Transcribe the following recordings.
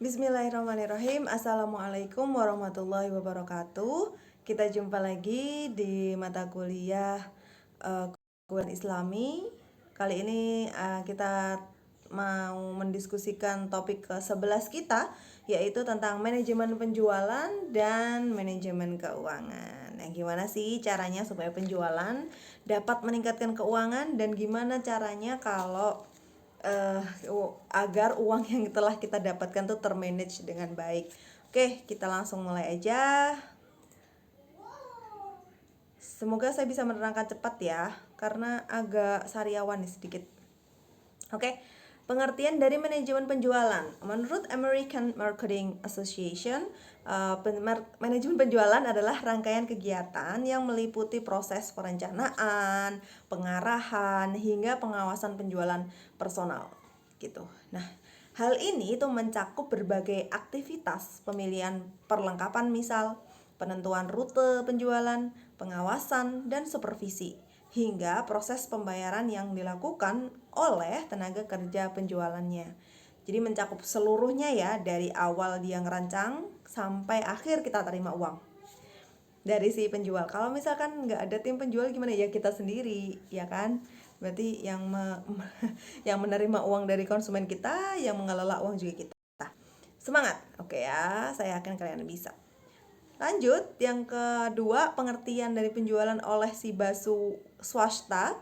Bismillahirrahmanirrahim. Assalamualaikum warahmatullahi wabarakatuh. Kita jumpa lagi di mata kuliah Kuliah Islami. Kali ini kita mau mendiskusikan topik ke-11 kita, yaitu tentang manajemen penjualan dan manajemen keuangan. Nah, gimana sih caranya supaya penjualan dapat meningkatkan keuangan, dan gimana caranya kalau agar uang yang telah kita dapatkan tuh termanage dengan baik. Oke, kita langsung mulai aja. Semoga saya bisa menerangkan cepat ya, karena agak sariawan nih sedikit. Oke, pengertian dari manajemen penjualan. Menurut American Marketing Association, manajemen penjualan adalah rangkaian kegiatan yang meliputi proses perencanaan, pengarahan, hingga pengawasan penjualan personal gitu. Nah, hal ini itu mencakup berbagai aktivitas pemilihan perlengkapan, misal penentuan rute penjualan, pengawasan, dan supervisi, hingga proses pembayaran yang dilakukan oleh tenaga kerja penjualannya. Jadi mencakup seluruhnya ya, dari awal dia ngerancang sampai akhir kita terima uang dari si penjual. Kalau misalkan nggak ada tim penjual gimana ya, kita sendiri ya kan. Berarti yang yang menerima uang dari konsumen kita, yang mengelola uang juga kita. Semangat, oke ya, saya yakin kalian bisa. Lanjut, yang kedua, pengertian dari penjualan oleh si Basu Swasta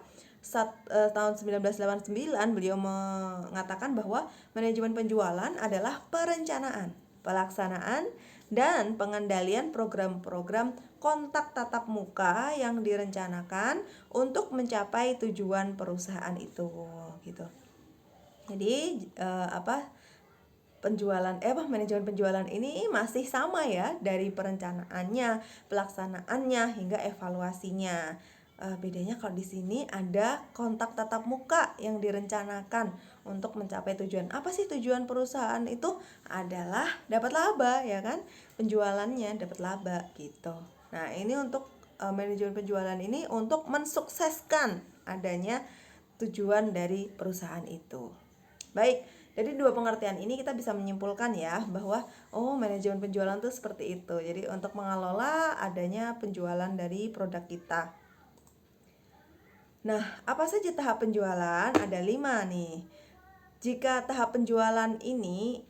tahun 1989. Beliau mengatakan bahwa manajemen penjualan adalah perencanaan, pelaksanaan, dan pengendalian program-program kontak tatap muka yang direncanakan untuk mencapai tujuan perusahaan itu gitu. Jadi manajemen penjualan ini masih sama ya, dari perencanaannya, pelaksanaannya, hingga evaluasinya. Bedanya kalau di sini ada kontak tatap muka yang direncanakan untuk mencapai tujuan. Apa sih tujuan perusahaan itu? Adalah dapat laba ya kan, penjualannya dapat laba gitu. Nah, ini untuk manajemen penjualan ini untuk mensukseskan adanya tujuan dari perusahaan itu. Baik, dari dua pengertian ini kita bisa menyimpulkan ya bahwa manajemen penjualan itu seperti itu. Jadi untuk mengelola adanya penjualan dari produk kita. Nah, apa saja tahap penjualan? Ada 5 nih. Jika tahap penjualan ini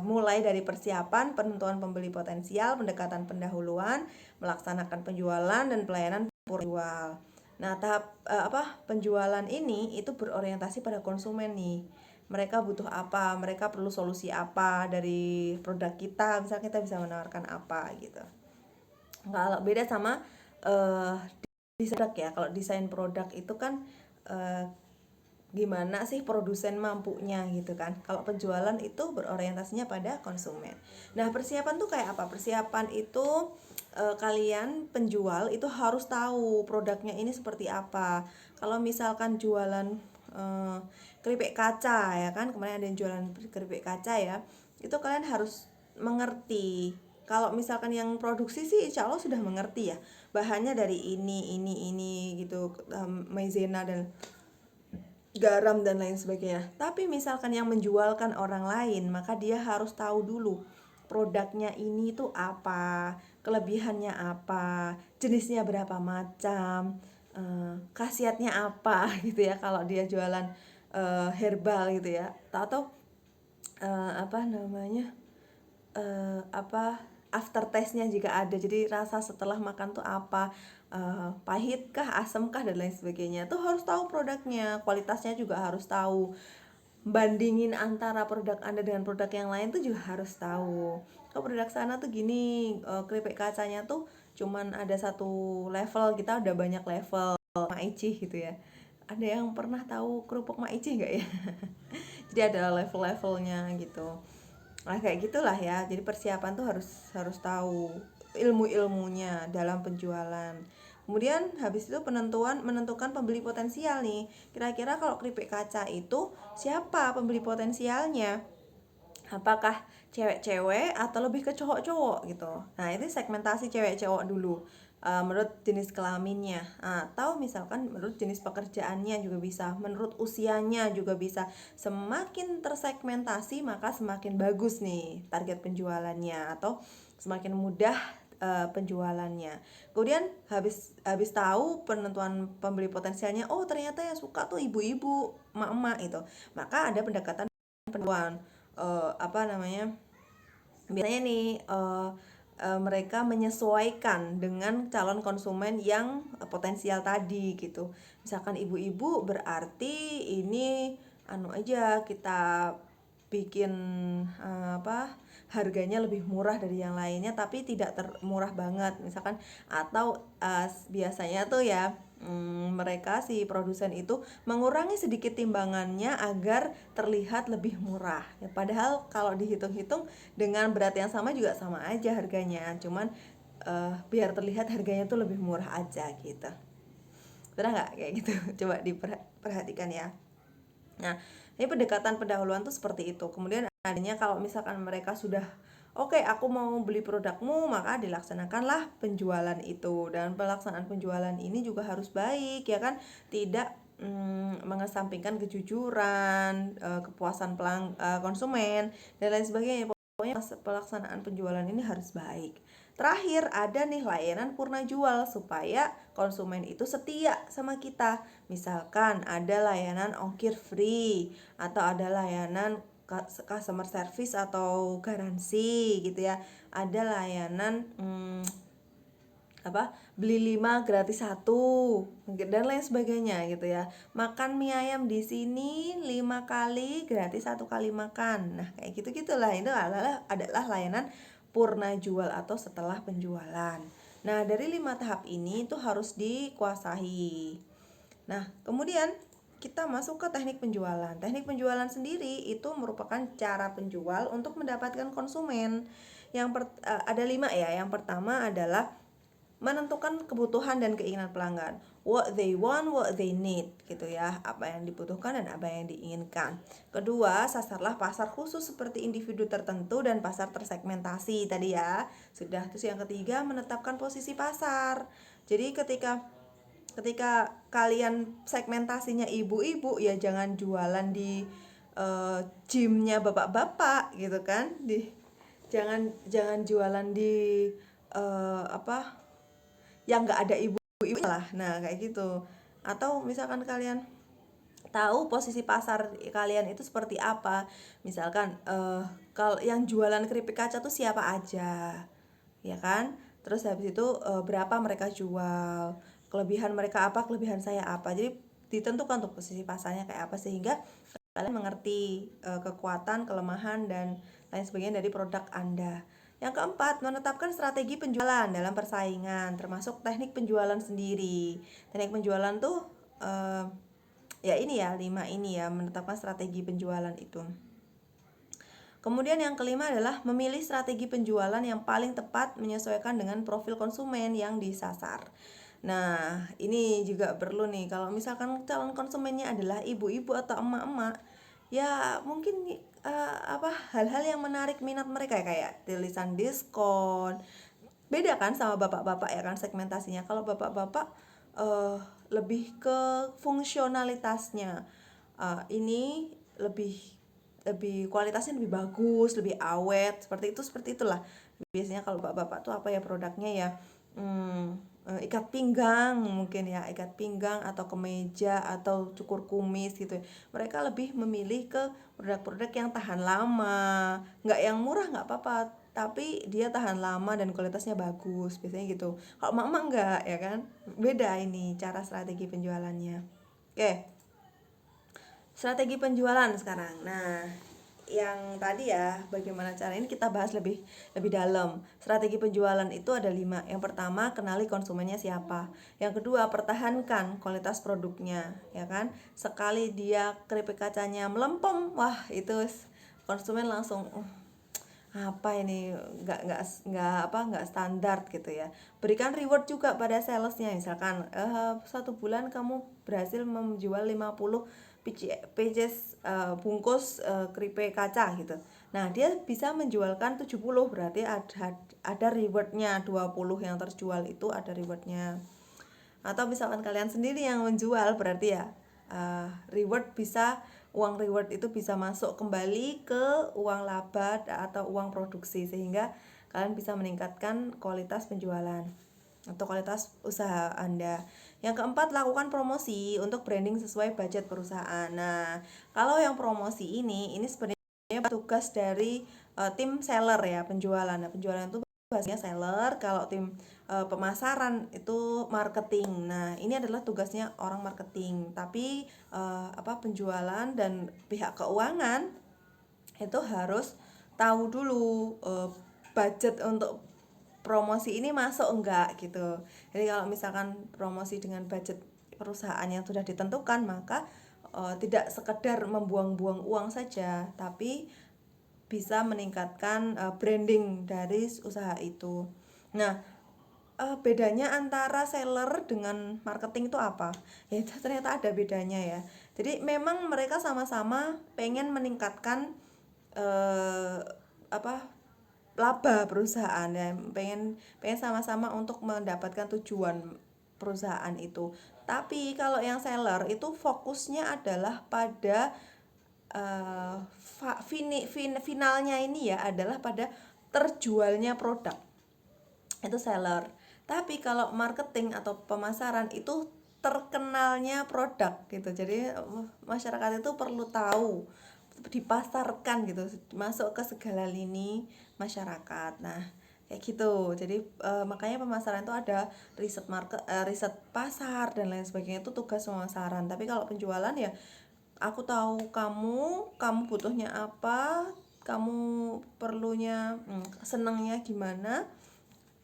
mulai dari persiapan, penentuan pembeli potensial, pendekatan pendahuluan, melaksanakan penjualan, dan pelayanan penjual. Nah, tahap penjualan ini itu berorientasi pada konsumen nih. Mereka butuh apa, mereka perlu solusi apa dari produk kita, misalnya kita bisa menawarkan apa gitu. Kalau beda sama desain produk ya, kalau desain produk itu kan gimana sih produsen mampunya gitu kan. Kalau penjualan itu berorientasinya pada konsumen. Nah, persiapan tuh kayak apa? Persiapan itu kalian penjual itu harus tahu produknya ini seperti apa. Kalau misalkan jualan keripik kaca ya kan, kemarin ada yang jualan keripik kaca ya, itu kalian harus mengerti. Kalau misalkan yang produksi sih insya Allah sudah mengerti ya, bahannya dari ini gitu, maizena dan garam dan lain sebagainya. Tapi misalkan yang menjualkan orang lain, maka dia harus tahu dulu produknya ini tuh apa, kelebihannya apa, jenisnya berapa macam, khasiatnya apa gitu ya. Kalau dia jualan herbal gitu ya, atau after taste-nya jika ada, jadi rasa setelah makan tuh apa, pahit kah, asam kah, dan lain sebagainya. Tuh harus tahu produknya, kualitasnya juga harus tahu, bandingin antara produk Anda dengan produk yang lain tuh juga harus tahu. Kalau produk sana tuh gini, keripik kacanya tuh cuman ada satu level, kita udah banyak level. Maici gitu ya, ada yang pernah tahu kerupuk Maici nggak ya? Jadi ada level-levelnya gitu. Nah, kayak gitulah ya. Jadi persiapan tuh harus tahu ilmu-ilmunya dalam penjualan. Kemudian habis itu menentukan pembeli potensial nih. Kira-kira kalau keripik kaca itu siapa pembeli potensialnya? Apakah cewek-cewek atau lebih ke cowok-cowok gitu. Nah, itu segmentasi cewek-cowok dulu. menurut jenis kelaminnya, atau misalkan menurut jenis pekerjaannya juga bisa, menurut usianya juga bisa. Semakin tersegmentasi maka semakin bagus nih target penjualannya, atau semakin mudah penjualannya. Kemudian habis tahu penentuan pembeli potensialnya, oh ternyata yang suka tuh ibu-ibu, emak-emak itu, maka ada pendekatan penjualan, biasanya nih mereka menyesuaikan dengan calon konsumen yang potensial tadi gitu. Misalkan ibu-ibu, berarti ini aja kita bikin harganya lebih murah dari yang lainnya tapi tidak murah banget misalkan, atau biasanya tuh ya mereka si produsen itu mengurangi sedikit timbangannya agar terlihat lebih murah ya, padahal kalau dihitung-hitung dengan berat yang sama juga sama aja harganya, cuman biar terlihat harganya tuh lebih murah aja gitu. Pernah nggak kayak gitu? Coba diperhatikan ya. Nah, ini pendekatan pendahuluan tuh seperti itu. Kemudian adanya kalau misalkan mereka sudah oke, aku mau beli produkmu, maka dilaksanakanlah penjualan itu. Dan pelaksanaan penjualan ini juga harus baik ya kan, tidak mengesampingkan kejujuran, kepuasan konsumen dan lain sebagainya. Pokoknya pelaksanaan penjualan ini harus baik. Terakhir ada nih layanan purna jual supaya konsumen itu setia sama kita. Misalkan ada layanan ongkir free, atau ada layanan customer service atau garansi gitu ya. Ada layanan beli 5 gratis 1 dan lain sebagainya gitu ya. Makan mie ayam di sini 5 kali gratis 1 kali makan. Nah, kayak gitu-gitulah. Itu adalah layanan purna jual atau setelah penjualan. Nah, dari 5 tahap ini itu harus dikuasai. Nah, kemudian kita masuk ke teknik penjualan. Teknik penjualan sendiri itu merupakan cara penjual untuk mendapatkan konsumen. Ada 5 ya. Yang pertama adalah menentukan kebutuhan dan keinginan pelanggan, what they want, what they need gitu ya, apa yang dibutuhkan dan apa yang diinginkan. Kedua, sasarlah pasar khusus seperti individu tertentu dan pasar tersegmentasi tadi ya. Sudah. Terus yang ketiga, menetapkan posisi pasar. Jadi ketika kalian segmentasinya ibu-ibu, ya jangan jualan di gymnya bapak-bapak gitu kan, jangan jualan di yang nggak ada ibu-ibu lah. Nah kayak gitu. Atau misalkan kalian tahu posisi pasar kalian itu seperti apa, misalkan kalau yang jualan keripik kaca tuh siapa aja ya kan, terus habis itu berapa mereka jual, kelebihan mereka apa, kelebihan saya apa. Jadi ditentukan tuh posisi pasarnya kayak apa, sehingga kalian mengerti kekuatan, kelemahan dan lain sebagainya dari produk Anda. Yang keempat, menetapkan strategi penjualan dalam persaingan, termasuk teknik penjualan sendiri. Teknik penjualan tuh ya ini ya, 5 ini ya, menetapkan strategi penjualan itu. Kemudian yang kelima adalah memilih strategi penjualan yang paling tepat menyesuaikan dengan profil konsumen yang disasar. Nah, ini juga perlu nih, kalau misalkan calon konsumennya adalah ibu-ibu atau emak-emak, ya mungkin hal-hal yang menarik minat mereka kayak tulisan diskon. Beda kan sama bapak-bapak ya kan segmentasinya. Kalau bapak-bapak lebih ke fungsionalitasnya. Ini lebih lebih kualitasnya lebih bagus, lebih awet, seperti itulah. Biasanya kalau bapak-bapak tuh apa ya produknya ya, ikat pinggang mungkin ya, ikat pinggang atau kemeja atau cukur kumis gitu. Mereka lebih memilih ke produk-produk yang tahan lama, nggak yang murah nggak apa-apa, tapi dia tahan lama dan kualitasnya bagus, biasanya gitu. Kalau mama enggak ya kan, beda ini cara strategi penjualannya. Oke, strategi penjualan sekarang. Nah, yang tadi ya, bagaimana cara ini kita bahas lebih dalam. Strategi penjualan itu ada 5. Yang pertama, kenali konsumennya siapa. Yang kedua, pertahankan kualitas produknya, ya kan? Sekali dia keripik kacanya melempem, wah itu konsumen langsung apa ini, nggak standar gitu ya. Berikan reward juga pada salesnya, misalkan 1 bulan kamu berhasil menjual 50 pieces bungkus keripik kaca gitu. Nah, dia bisa menjualkan 70, berarti ada rewardnya 20 yang terjual itu ada rewardnya. Atau misalkan kalian sendiri yang menjual, berarti ya uang reward itu bisa masuk kembali ke uang laba atau uang produksi, sehingga kalian bisa meningkatkan kualitas penjualan atau kualitas usaha Anda. Yang keempat, lakukan promosi untuk branding sesuai budget perusahaan. Nah, kalau yang promosi ini sebenarnya tugas dari tim seller ya, penjualan. Nah, penjualan itu bahasanya seller, kalau tim pemasaran itu marketing. Nah, ini adalah tugasnya orang marketing. Tapi penjualan dan pihak keuangan itu harus tahu dulu budget untuk promosi ini masuk enggak gitu. Jadi kalau misalkan promosi dengan budget perusahaan yang sudah ditentukan, maka tidak sekedar membuang-buang uang saja, tapi bisa meningkatkan branding dari usaha itu. Nah, bedanya antara seller dengan marketing itu apa? Ya, itu ternyata ada bedanya ya. Jadi memang mereka sama-sama pengen meningkatkan laba perusahaan ya, pengen sama-sama untuk mendapatkan tujuan perusahaan itu. Tapi kalau yang seller itu fokusnya adalah pada finalnya ini ya, adalah pada terjualnya produk, itu seller. Tapi kalau marketing atau pemasaran itu terkenalnya produk gitu. Jadi masyarakat itu perlu tahu, dipasarkan gitu, masuk ke segala lini masyarakat. Nah, kayak gitu. Jadi makanya pemasaran itu ada riset pasar dan lain sebagainya, itu tugas pemasaran. Tapi kalau penjualan ya, aku tahu kamu butuhnya apa, kamu perlunya senangnya gimana,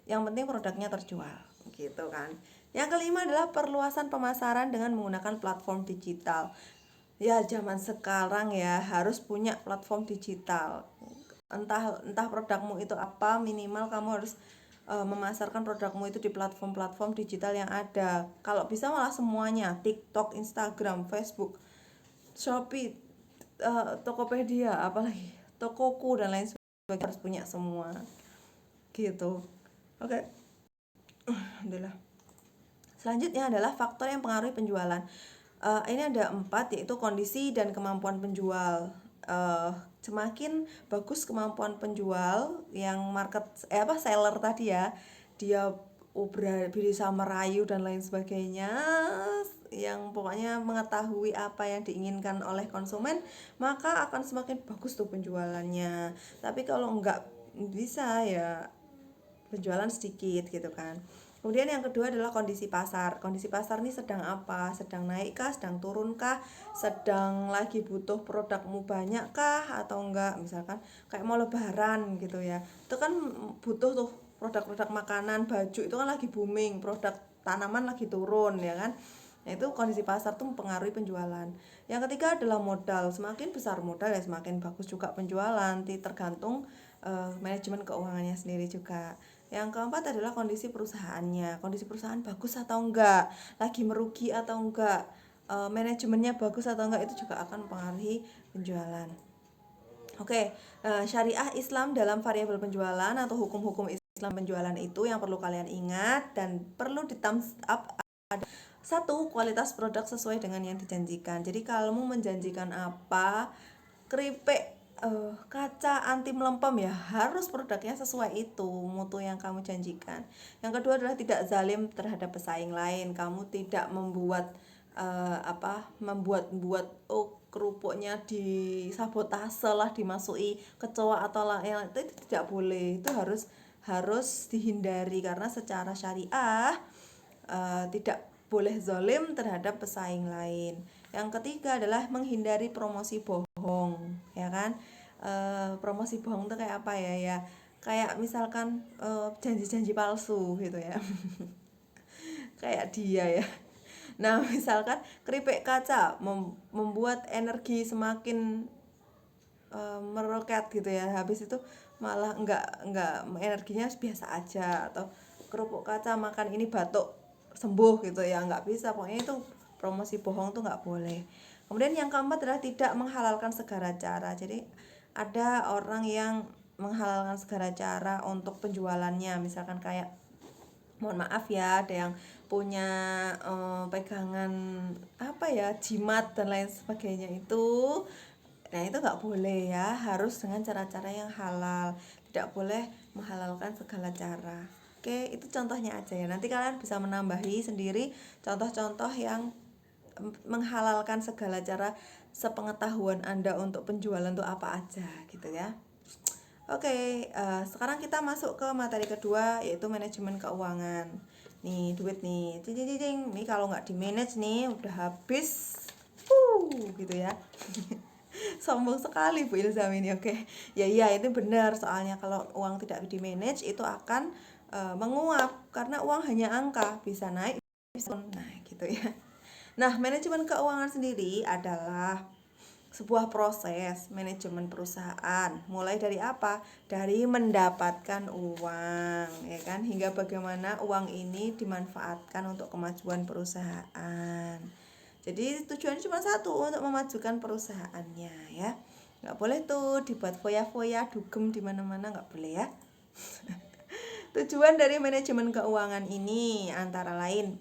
yang penting produknya terjual gitu kan. Yang kelima adalah perluasan pemasaran dengan menggunakan platform digital. Ya, zaman sekarang ya harus punya platform digital. Entah produkmu itu apa, minimal kamu harus memasarkan produkmu itu di platform-platform digital yang ada. Kalau bisa malah semuanya, TikTok, Instagram, Facebook, Shopee, Tokopedia, apalagi Tokoku dan lain sebagainya, harus punya semua gitu. Oke. Alhamdulillah. Selanjutnya adalah faktor yang mempengaruhi penjualan. Ini ada 4, yaitu kondisi dan kemampuan penjual. Semakin bagus kemampuan penjual yang seller tadi ya, dia bisa merayu dan lain sebagainya, yang pokoknya mengetahui apa yang diinginkan oleh konsumen, maka akan semakin bagus tuh penjualannya. Tapi kalau enggak bisa ya penjualan sedikit gitu kan. Kemudian yang kedua adalah kondisi pasar. Kondisi pasar ini sedang apa? Sedang naik kah? Sedang turun kah? Sedang lagi butuh produkmu banyak kah? Atau enggak? Misalkan kayak mau lebaran gitu ya, itu kan butuh tuh produk-produk makanan, baju, itu kan lagi booming. Produk tanaman lagi turun ya kan. Nah, itu kondisi pasar tuh mempengaruhi penjualan. Yang ketiga adalah modal. Semakin besar modal ya semakin bagus juga penjualan. Tergantung manajemen keuangannya sendiri juga. Yang keempat adalah kondisi perusahaannya. Kondisi perusahaan bagus atau enggak, lagi merugi atau enggak, manajemennya bagus atau enggak, itu juga akan mempengaruhi penjualan. Oke, syariah Islam dalam variabel penjualan atau hukum-hukum Islam penjualan itu yang perlu kalian ingat dan perlu di thumbs up. Satu, kualitas produk sesuai dengan yang dijanjikan. Jadi kamu menjanjikan apa, keripik kaca anti melempem ya, harus produknya sesuai itu mutu yang kamu janjikan. Yang kedua adalah tidak zalim terhadap pesaing lain. Kamu tidak membuat kerupuknya disabotase lah, dimasuki kecoa atau yang itu tidak boleh. Itu harus dihindari karena secara syariah tidak boleh zalim terhadap pesaing lain. Yang ketiga adalah menghindari promosi bohong, ya kan? Promosi bohong itu kayak apa ya? Kayak misalkan janji-janji palsu gitu ya. Kayak dia ya. Nah, misalkan keripik kaca membuat energi semakin meroket gitu ya. Habis itu malah enggak energinya biasa aja, atau kerupuk kaca makan ini batuk sembuh gitu ya, nggak bisa. Pokoknya itu promosi bohong tuh nggak boleh. Kemudian yang keempat adalah tidak menghalalkan segala cara. Jadi ada orang yang menghalalkan segala cara untuk penjualannya, misalkan kayak, mohon maaf ya, ada yang punya pegangan apa ya, jimat dan lain sebagainya itu. Nah itu nggak boleh ya, harus dengan cara-cara yang halal, tidak boleh menghalalkan segala cara. Oke, itu contohnya aja ya. Nanti kalian bisa menambahi sendiri contoh-contoh yang menghalalkan segala cara sepengetahuan Anda untuk penjualan tuh apa aja gitu ya. Oke, sekarang kita masuk ke materi kedua, yaitu manajemen keuangan. Nih duit nih, cing cing cing. Nih kalau nggak di manage nih udah habis, gitu ya. Sombong sekali Bu Ilzam ini. Oke, ya iya itu benar, soalnya kalau uang tidak di manage itu akan menguap, karena uang hanya angka, bisa naik bisa turun. Nah gitu ya. Nah, manajemen keuangan sendiri adalah sebuah proses manajemen perusahaan. Mulai dari apa? Dari mendapatkan uang, ya kan, hingga bagaimana uang ini dimanfaatkan untuk kemajuan perusahaan. Jadi tujuannya cuma satu, untuk memajukan perusahaannya ya. Nggak boleh tuh dibuat foya-foya, dugem di mana-mana, nggak boleh ya. Tujuan dari manajemen keuangan ini antara lain,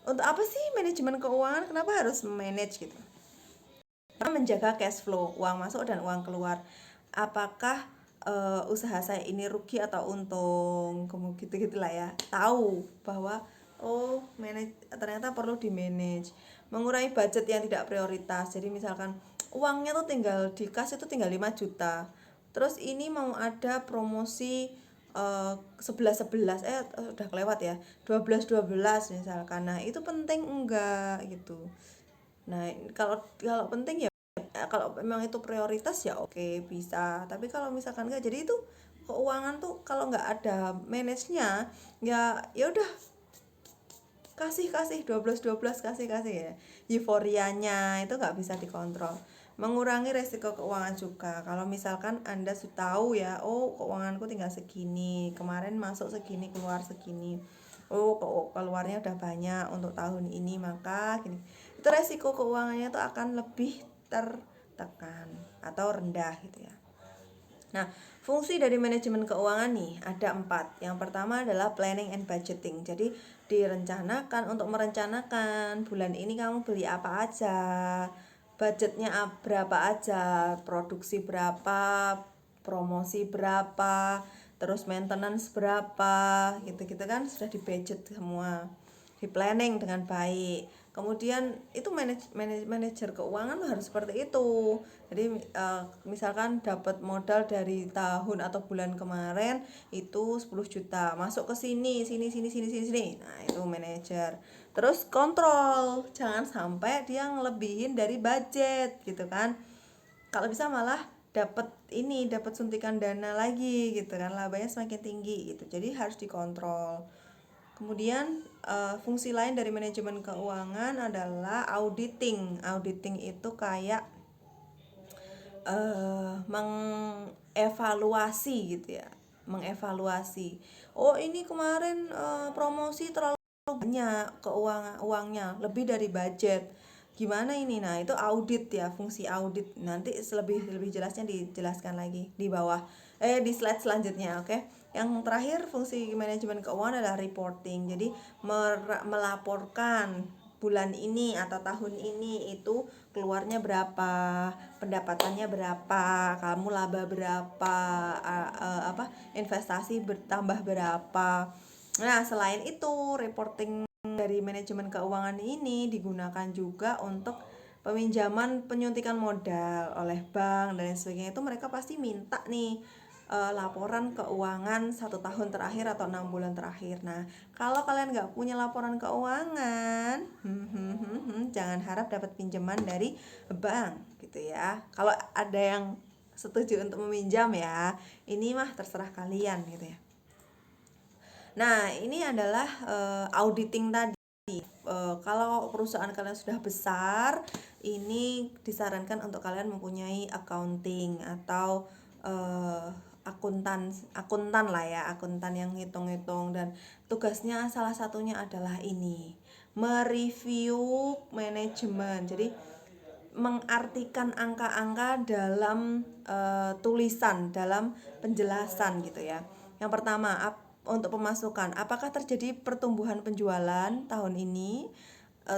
untuk apa sih manajemen keuangan? Kenapa harus manage gitu? Menjaga cash flow, uang masuk dan uang keluar. Apakah usaha saya ini rugi atau untung? Kemudian gitu-gitulah ya. Tahu bahwa ternyata perlu di manage. Mengurangi budget yang tidak prioritas. Jadi misalkan uangnya tuh tinggal di kas itu tinggal 5 juta. Terus ini mau ada promosi 11 udah kelewat ya, 12 misalkan. Nah itu penting enggak gitu. Nah kalau penting ya, kalau memang itu prioritas ya oke, bisa. Tapi kalau misalkan enggak, jadi itu keuangan tuh kalau nggak ada manage-nya, ya udah, kasih 12 kasih ya, euforianya itu nggak bisa dikontrol. Mengurangi resiko keuangan juga, kalau misalkan Anda sudah tahu ya, keuanganku tinggal segini, kemarin masuk segini, keluar segini, keluarnya udah banyak untuk tahun ini, maka gini, itu resiko keuangannya tuh akan lebih tertekan atau rendah gitu ya. Nah, fungsi dari manajemen keuangan nih ada 4. Yang pertama adalah planning and budgeting. Jadi direncanakan, untuk merencanakan bulan ini kamu beli apa aja, budgetnya berapa aja, produksi berapa, promosi berapa, terus maintenance berapa, gitu-gitu kan sudah di budget semua, di planning dengan baik. Kemudian itu manajer keuangan harus seperti itu. Jadi misalkan dapat modal dari tahun atau bulan kemarin itu 10 juta, masuk ke sini. Nah, itu manajer. Terus kontrol, jangan sampai dia ngelebihin dari budget gitu kan. Kalau bisa malah dapat suntikan dana lagi gitu kan, labanya semakin tinggi gitu. Jadi harus dikontrol. Kemudian fungsi lain dari manajemen keuangan adalah auditing. Auditing itu kayak mengevaluasi gitu ya, mengevaluasi. Ini kemarin promosi terlalu banyak, uangnya lebih dari budget. Gimana ini? Nah, itu audit ya, fungsi audit. Nanti lebih jelasnya dijelaskan lagi di bawah di slide selanjutnya, oke? Yang terakhir, fungsi manajemen keuangan adalah reporting. Jadi melaporkan bulan ini atau tahun ini itu keluarnya berapa, pendapatannya berapa, kamu laba berapa, investasi bertambah berapa. Nah, selain itu, reporting dari manajemen keuangan ini digunakan juga untuk peminjaman, penyuntikan modal oleh bank dan sebagainya. Itu mereka pasti minta nih laporan keuangan 1 tahun terakhir atau 6 bulan terakhir. Nah, kalau kalian nggak punya laporan keuangan, jangan harap dapat pinjaman dari bank gitu ya. Kalau ada yang setuju untuk meminjam ya, ini mah terserah kalian gitu ya. Nah, ini adalah auditing tadi. Kalau perusahaan kalian sudah besar, ini disarankan untuk kalian mempunyai accounting atau akuntan lah ya, akuntan yang hitung-hitung, dan tugasnya salah satunya adalah ini, mereview manajemen. Jadi mengartikan angka-angka dalam tulisan, dalam penjelasan gitu ya. Yang pertama, untuk pemasukan, apakah terjadi pertumbuhan penjualan tahun ini?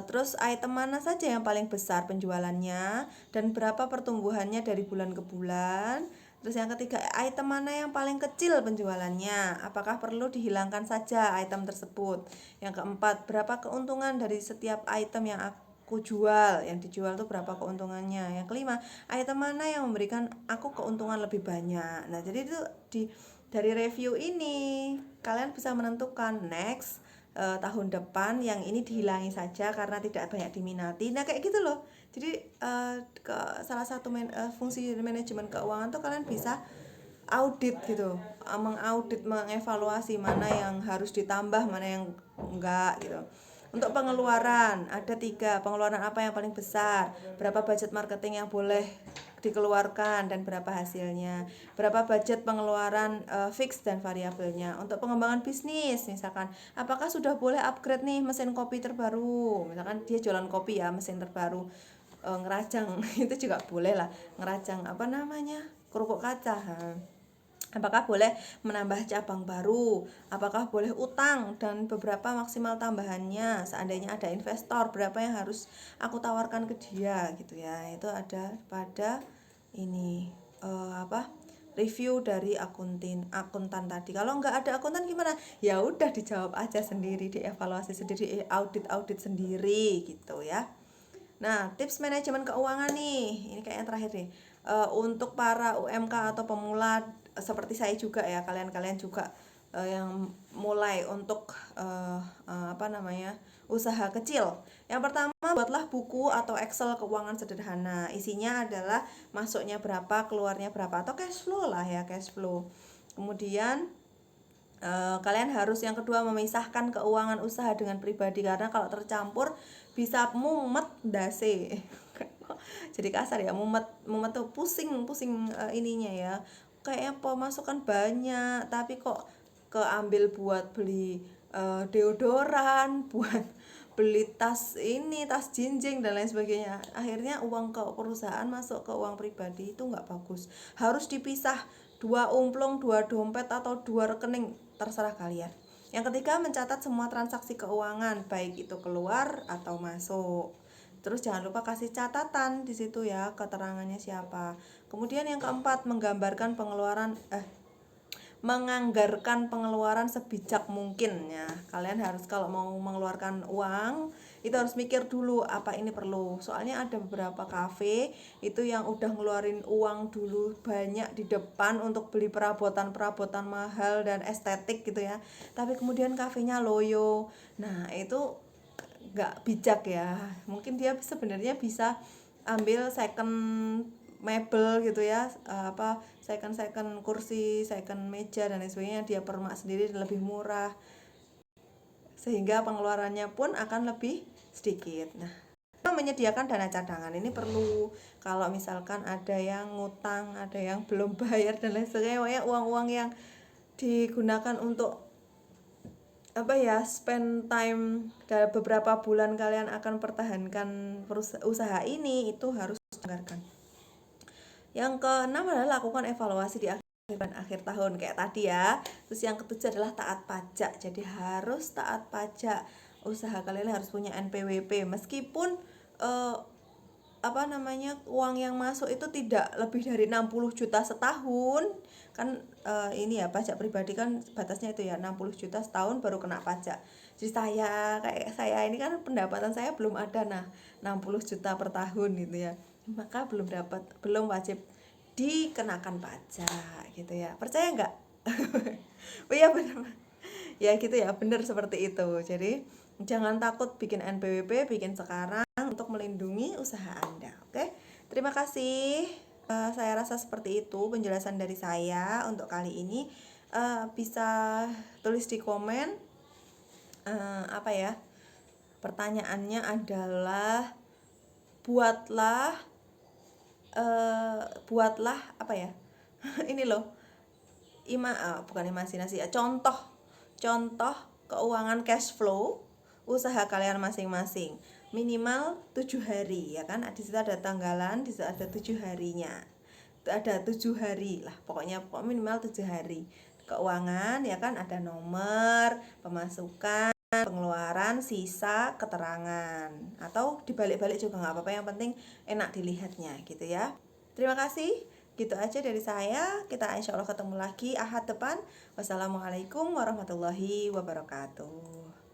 Terus item mana saja yang paling besar penjualannya dan berapa pertumbuhannya dari bulan ke bulan. Terus yang ketiga, item mana yang paling kecil penjualannya, apakah perlu dihilangkan saja item tersebut. Yang keempat, berapa keuntungan dari setiap item yang aku jual, yang dijual tuh berapa keuntungannya. Yang kelima, item mana yang memberikan aku keuntungan lebih banyak. Nah jadi itu dari review ini kalian bisa menentukan next tahun depan yang ini dihilangi saja karena tidak banyak diminati. Nah kayak gitu loh. Jadi salah satu fungsi manajemen keuangan tuh kalian bisa audit gitu, mengaudit, mengevaluasi mana yang harus ditambah, mana yang enggak gitu. Untuk pengeluaran ada 3, pengeluaran apa yang paling besar, berapa budget marketing yang boleh dikeluarkan dan berapa hasilnya, berapa budget pengeluaran fix dan variabelnya. Untuk pengembangan bisnis misalkan, apakah sudah boleh upgrade nih mesin kopi terbaru, misalkan dia jualan kopi ya, mesin terbaru, ngerajang itu juga boleh lah, ngerajang kerupuk kaca. Apakah boleh menambah cabang baru, apakah boleh utang, dan beberapa maksimal tambahannya. Seandainya ada investor, berapa yang harus aku tawarkan ke dia gitu ya. Itu ada pada ini review dari akuntan tadi. Kalau nggak ada akuntan gimana? Ya udah dijawab aja sendiri, dievaluasi sendiri, audit sendiri gitu ya. Nah, tips manajemen keuangan nih, ini kayak yang terakhir nih. Untuk para UMK atau pemula seperti saya juga ya, kalian juga yang mulai untuk usaha kecil. Yang pertama, buatlah buku atau Excel keuangan sederhana. Isinya adalah masuknya berapa, keluarnya berapa, atau cash flow lah ya, cash flow. Kemudian kalian harus yang kedua memisahkan keuangan usaha dengan pribadi, karena kalau tercampur bisa mumet dase. Jadi kasar ya, mumet tuh pusing ininya ya, kayaknya pemasukan banyak tapi kok keambil buat beli deodoran, buat beli tas jinjing dan lain sebagainya. Akhirnya uang ke perusahaan masuk ke uang pribadi, itu nggak bagus. Harus dipisah, 2 umplung, 2 dompet atau 2 rekening, terserah kalian. Yang ketiga, mencatat semua transaksi keuangan, baik itu keluar atau masuk. Terus jangan lupa kasih catatan di situ ya, keterangannya siapa. Kemudian yang keempat, menganggarkan pengeluaran sebijak mungkin ya. Kalian harus kalau mau mengeluarkan uang itu harus mikir dulu apa ini perlu. Soalnya ada beberapa kafe itu yang udah ngeluarin uang dulu banyak di depan untuk beli perabotan mahal dan estetik gitu ya. Tapi kemudian kafenya loyo. Nah, itu nggak bijak ya. Mungkin dia sebenarnya bisa ambil second mebel gitu ya, second kursi, second meja dan lain sebagainya, dia permak sendiri dan lebih murah, sehingga pengeluarannya pun akan lebih sedikit. Nah, menyediakan dana cadangan ini perlu kalau misalkan ada yang ngutang, ada yang belum bayar dan lain sebagainya. Uang-uang yang digunakan untuk spend time dalam beberapa bulan kalian akan pertahankan usaha ini, itu harus dianggarkan. Yang keenam adalah lakukan evaluasi di akhir tahun kayak tadi ya. Terus yang ketujuh adalah taat pajak. Jadi harus taat pajak. Usaha kalian harus punya NPWP meskipun uang yang masuk itu tidak lebih dari 60 juta setahun. Kan ini ya, pajak pribadi kan batasnya itu ya 60 juta setahun baru kena pajak. Jadi saya ini kan pendapatan saya belum ada 60 juta per tahun gitu ya. Maka belum wajib dikenakan pajak gitu ya. Percaya nggak? Oh iya benar. Ya gitu ya, benar seperti itu. Jadi jangan takut bikin NPWP, bikin sekarang untuk melindungi usaha Anda. Oke? Terima kasih. Saya rasa seperti itu penjelasan dari saya untuk kali ini. Bisa tulis di komen pertanyaannya adalah buatlah ini loh, bukan imajinasi ya, contoh keuangan cash flow usaha kalian masing-masing. minimal 7 hari ya kan. Di situ ada tanggalan, di situ ada 7 harinya. Ada 7 hari lah, pokoknya minimal 7 hari. Keuangan ya kan, ada nomor, pemasukan, pengeluaran, sisa, keterangan. Atau dibalik-balik juga nggak apa-apa, yang penting enak dilihatnya gitu ya. Terima kasih. Gitu aja dari saya. Kita insya Allah ketemu lagi Ahad depan. Wassalamualaikum warahmatullahi wabarakatuh.